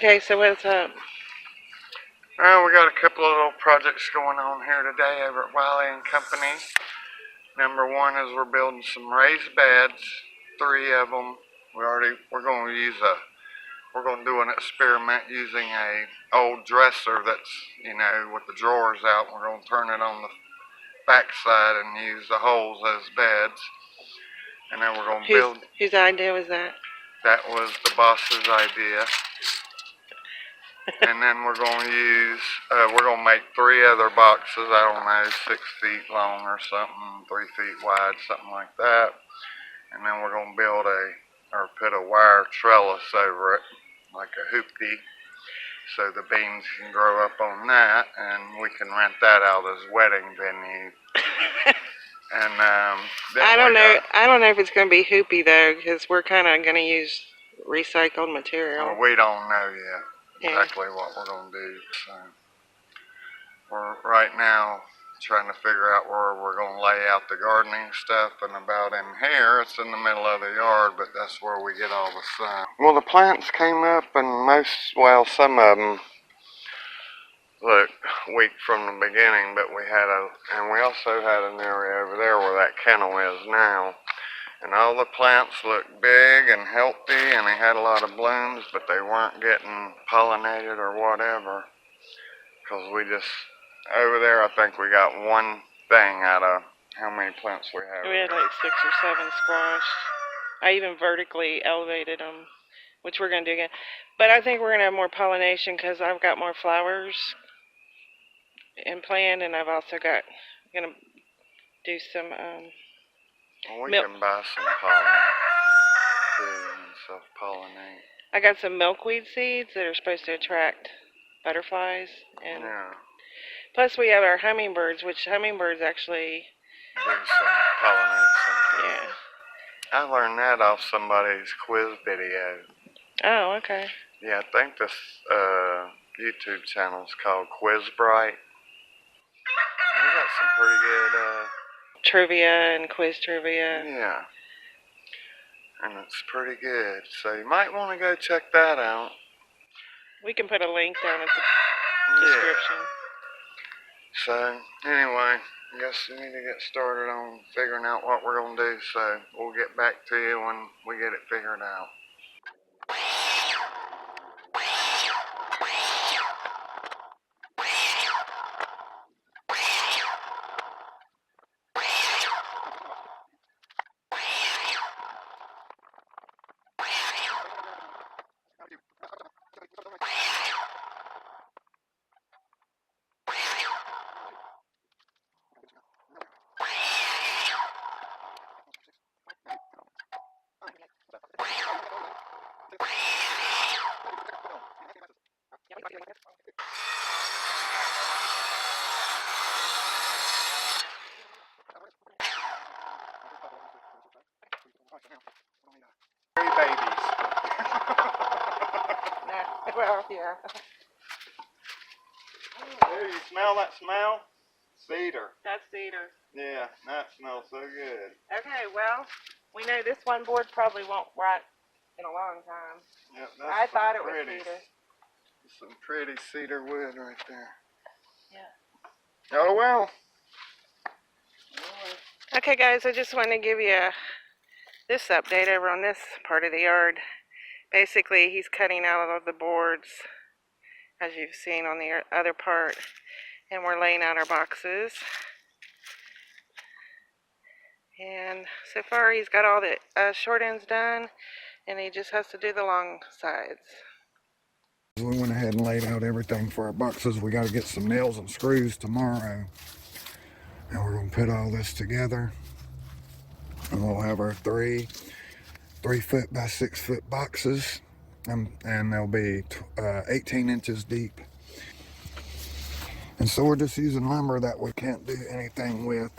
Okay, so what's up? Well, we got a couple of little projects going on here today over at Wiley and Company. Number one is we're building some raised beds, 3 of them. We're going to do an experiment using a old dresser that's, with the drawers out. We're going to turn it on the back side and use the holes as beds. And then we're going to build. Whose idea was that? That was the boss's idea. And then we're going to make 3 other boxes, I don't know, 6 feet long or something, 3 feet wide, something like that. And then we're going to put a wire trellis over it, like a hoopty, so the beams can grow up on that, and we can rent that out as wedding venue. And I don't know if it's going to be hoopy though, because we're kind of going to use recycled material. Well, we don't know yet exactly what we're going to do. So we're right now trying to figure out where we're going to lay out the gardening stuff, and about in here, it's in the middle of the yard, but that's where we get all the sun. Well, the plants came up, and some of them look weak from the beginning, but we also had an area over there where that kennel is now. And all the plants looked big and healthy, and they had a lot of blooms, but they weren't getting pollinated or whatever. Because over there, I think we got one thing out of how many plants we have. We had like 6 or 7 squash. I even vertically elevated them, which we're going to do again. But I think we're going to have more pollination because I've got more flowers in plan, and I've also going to do some we can buy some pollen too and self-pollinate. I got some milkweed seeds that are supposed to attract butterflies, and plus we have our hummingbirds, which hummingbirds actually do pollinate something. Yeah. I learned that off somebody's quiz video. Oh, okay. Yeah, I think this YouTube channel is called Quiz Bright. We got some pretty good trivia and quiz trivia. Yeah. And it's pretty good. So you might want to go check that out. We can put a link down in the description. So, anyway, I guess we need to get started on figuring out what we're going to do. So, we'll get back to you when we get it figured out. Babies. Well, yeah. Hey, you smell that smell? Cedar. That's cedar. Yeah, that smells so good. Okay, well, we know this one board probably won't rot in a long time. Yep, I thought it was cedar. Some pretty cedar wood right there. Yeah. Oh, well. Okay, guys, I just wanted to give you this update over on this part of the yard. Basically, he's cutting out all of the boards, as you've seen on the other part, and we're laying out our boxes. And so far, he's got all the short ends done, and he just has to do the long sides. We went ahead and laid out everything for our boxes. We got to get some nails and screws tomorrow. And we're going to put all this together. And we'll have our 3 foot by 6 foot boxes. And they'll be 18 inches deep. And so we're just using lumber that we can't do anything with.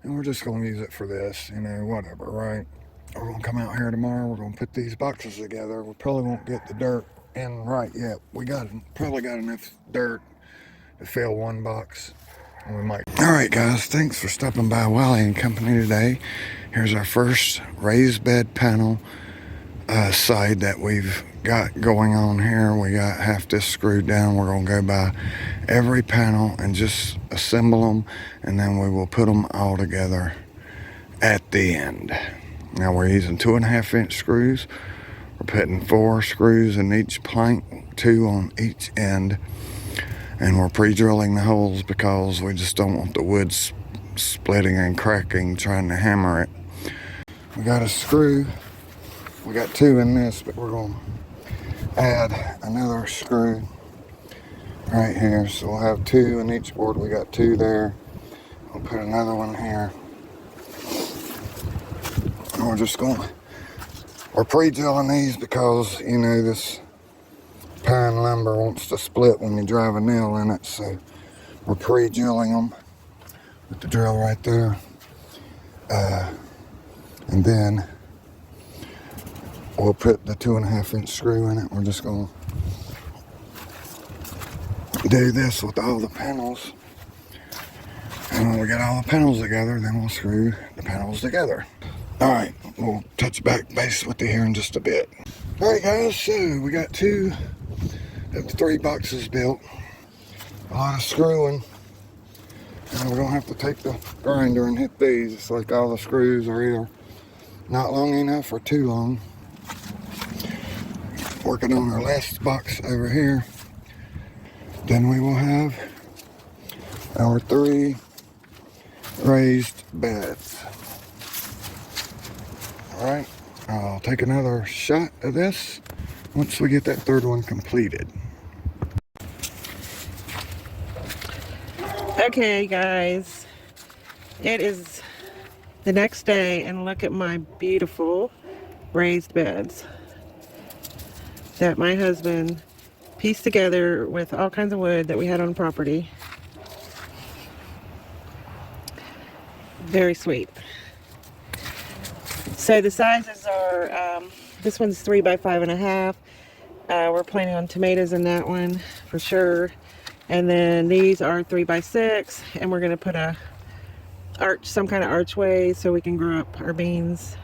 And we're just going to use it for this, whatever, right? We're going to come out here tomorrow. We're going to put these boxes together. We probably won't get the dirt in right yet. We probably got enough dirt to fill one box. We might. All right, guys. Thanks for stopping by Wiley and Company today. Here's our first raised bed panel side that we've got going on here. We got half this screwed down. We're going to go by every panel and just assemble them, and then we will put them all together at the end. Now we're using 2.5-inch screws. We're putting 4 screws in each plank, 2 on each end, and we're pre-drilling the holes because we just don't want the wood splitting and cracking trying to hammer it. We got a screw. We got 2 in this, but we're going to add another screw right here. So we'll have 2 in each board. We got 2 there. We'll put another one here. And we're pre-drilling these because, you know, this pine lumber wants to split when you drive a nail in it. So we're pre-drilling them with the drill right there. And then we'll put the 2.5-inch screw in it. We're just going to do this with all the panels. And when we get all the panels together, then we'll screw the panels together. All right, we'll touch back base with you here in just a bit. All right, guys, so we got 2 of the 3 boxes built. A lot of screwing. And we're going to have to take the grinder and hit these. It's like all the screws are either not long enough or too long. Working on our last box over here. Then we will have our 3 raised beds. Alright, I'll take another shot of this once we get that 3rd one completed. Okay, guys, it is the next day, and look at my beautiful raised beds that my husband pieced together with all kinds of wood that we had on property. Very sweet. So the sizes are, this one's 3 by 5.5. We're planning on tomatoes in that one for sure. And then these are 3 by 6, and we're gonna put some kind of archway so we can grow up our beans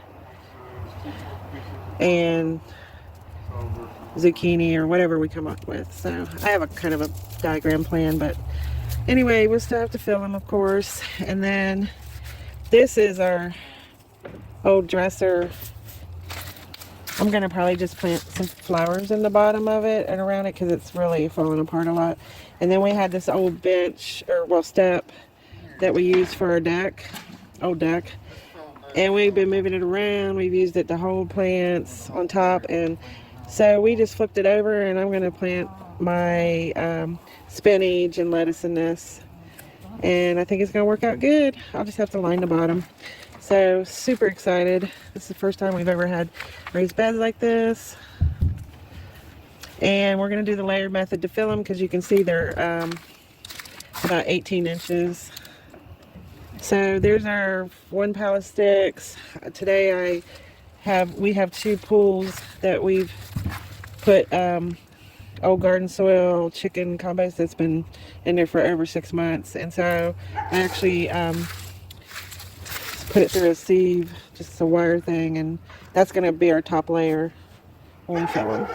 and zucchini or whatever we come up with. So I have a kind of a diagram plan, but anyway, we'll still have to fill them, of course. And then this is our old dresser. I'm gonna probably just plant some flowers in the bottom of it and around it because it's really falling apart a lot. And then we had this old bench, or well, step that we use for our deck, old deck. And we've been moving it around. We've used it to hold plants on top, and so we just flipped it over, and I'm gonna plant my spinach and lettuce in this. And I think it's gonna work out good. I'll just have to line the bottom. So super excited. This is the first time we've ever had raised beds like this. And we're gonna do the layered method to fill them because you can see they're about 18 inches. So there's our 1 pile of sticks. Today we have 2 pools that we've put old garden soil chicken compost that's been in there for over 6 months. And so I actually put it through a sieve, just a wire thing, and that's gonna be our top layer when we fill them.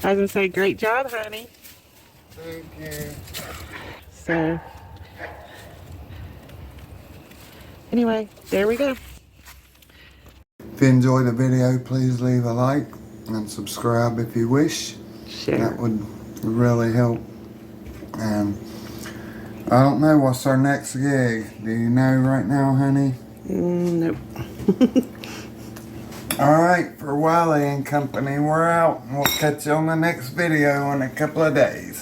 I was gonna say, great job, honey. Thank you. So, anyway, there we go. If you enjoyed the video, please leave a like and subscribe if you wish. Share. That would really help. And I don't know what's our next gig. Do you know right now, honey? Nope. Alright, for Wiley and Company, we're out. And we'll catch you on the next video in a couple of days.